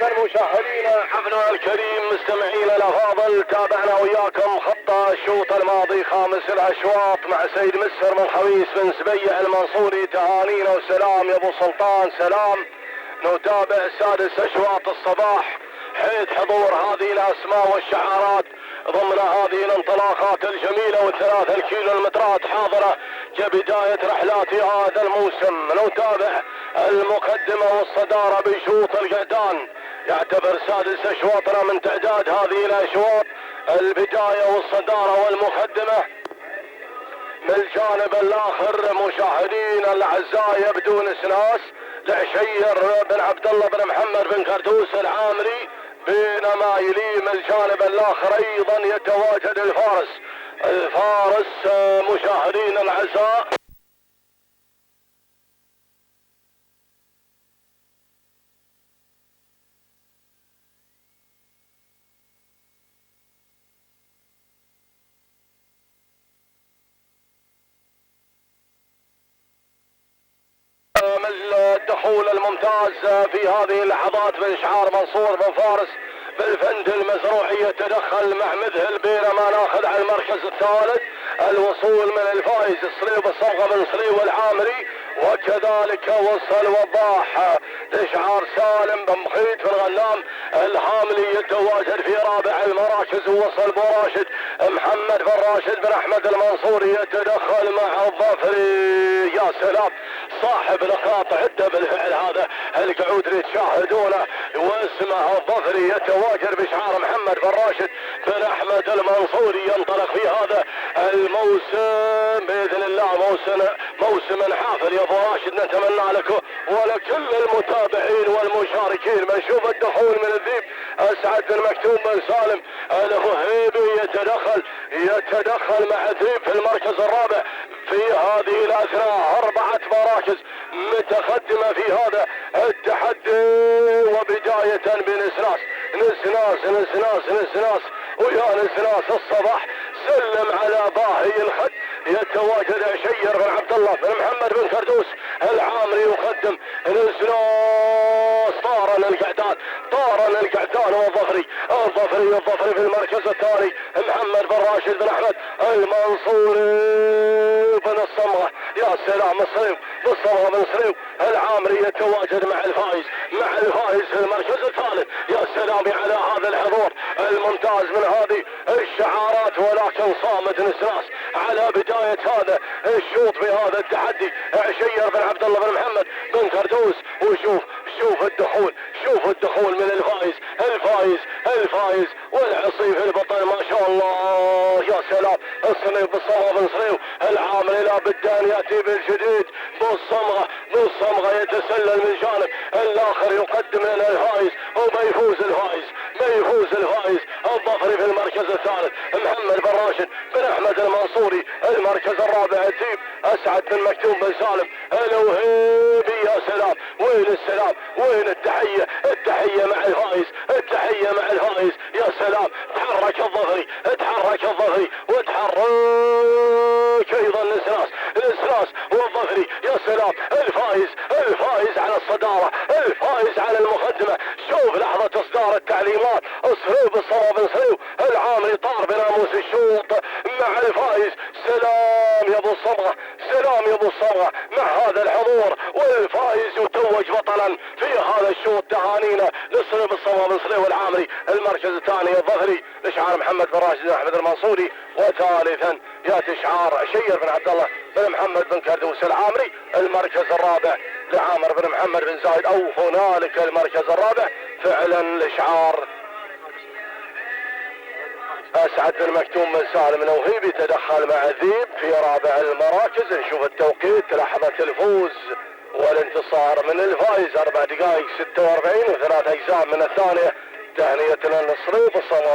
إذا مشاهدينا حفلنا الكريم مستمعينا الأفاضل، تابعنا وياكم خط الشوط الماضي خامس الأشواط مع سيد مسر من خويس بن سبيع المنصوري. تهانينا وسلام يا أبو سلطان سلام. نتابع سادس أشواط الصباح حيث حضور هذه الأسماء والشعارات ضمن هذه الانطلاقات الجميلة والثلاث الكيلومترات حاضرة كبداية رحلات هذا الموسم. نتابع المقدمة والصدارة بشوط القعدان، يعتبر سادس أشواطنا من تعداد هذه الأشواط البداية والصدارة والمقدمة. من الجانب الآخر مشاهدين الأعزاء يبدون اسناس لعشير بن عبد الله بن محمد بن كردوس العامري، بينما يلي من الجانب الآخر أيضا يتواجد الفارس مشاهدين الأعزاء الدخول الممتاز في هذه اللحظات من شعار منصور بن فارس بالفند المزروعي يتدخل مع مذهل، بينما ناخذ على المركز الثالث الوصول من الفائز الصليب الصبغه بن صليب العامري، وكذلك وصل وضاح لشعار سالم بن مخيت بن غلام الحاملي يتواجد في رابع المراكز، ووصل بو راشد محمد بن راشد بن احمد المنصوري يتدخل مع الظفري. يا سلام، صاحب الخط عده بالفعل هذا القعود اللي تشاهدونه واسمه الظفري يتواجد بشعار محمد بن راشد بن احمد المنصوري. ينطلق في هذا الموسم باذن الله موسم حافل يا ابو راشد، نتمنى لك ولكل المتابعين والمشاركين. بنشوف الدخول من الذيب اسعد بن مكتوم بن سالم الوهيبي يتدخل مع الذيب في المركز الرابع في هذه الاثناء. 4 مراكز متقدمه في هذا التحدي، وبدايه بنسناس نسناس ويا نسناس الصباح سلم على باهي الخد يتواجد عشير بن عبد الله بن محمد بن كردوس العامري يقدم نسناس طارا للقعدان والظفري في المركز الثاني محمد بن راشد بن احمد المنصوري بن الصمغه. يا سلام، الصمغه بن صريو العامري يتواجد مع الفائز في المركز الثالث. يا سلام على هذا الحضور الممتاز من هذه الشعارات، ولكن صامد نسناس على بداية هذا الشوط بهذا التحدي عشير بن عبد الله بن محمد بن كردوس. وشوف الدخول من الفايز والعصيف البطل ما شاء الله. يا سلام، الصليب بالصمغه بن صريو العامري لابد ان ياتي بالجديد. بالصمغه يتسلل من جانب الاخر يقدم الى الفايز وبيفوز الفايز الظفري في المركز الثالث محمد بن راشد بن احمد المنصوري. المركز الرابع الذيب اسعد بن مكتوم بن سالم الوهيبي. يا سلام، وين السلام، وين التحيه مع الفايز يا سلام، تحرك الظفري وتحرك ايضا نسناس والظفري. يا سلام، الفايز على الصداره، الفايز على المقدمه. شوف لحظه اصدار التعليمات، الصليب الصواب بن صليب العامري طار بناموس الشوط مع الفايز. سلام يا ابو الصبغه مع هذا الحضور، والفايز يتوج بطلا في هذا الشوط. تهانينا للصليب الصواب بن صليب العامري. المركز الثاني الظفري لشعار محمد بن راشد بن احمد المنصوري، وثالثا ياتي شعار عشير بن عبد الله بن محمد بن كردوس العامري. المركز الرابع لعامر بن محمد بن زايد، او هنالك المركز الرابع فعلا لشعار اسعد بن مكتوم بن سالم الوهيبي. تدخل مع الذيب في رابع المراكز. نشوف التوقيت لحظة الفوز والانتصار من الفائز 4 دقائق 46 و3 أجزاء من الثانية. تهنئة للصليب الصمام.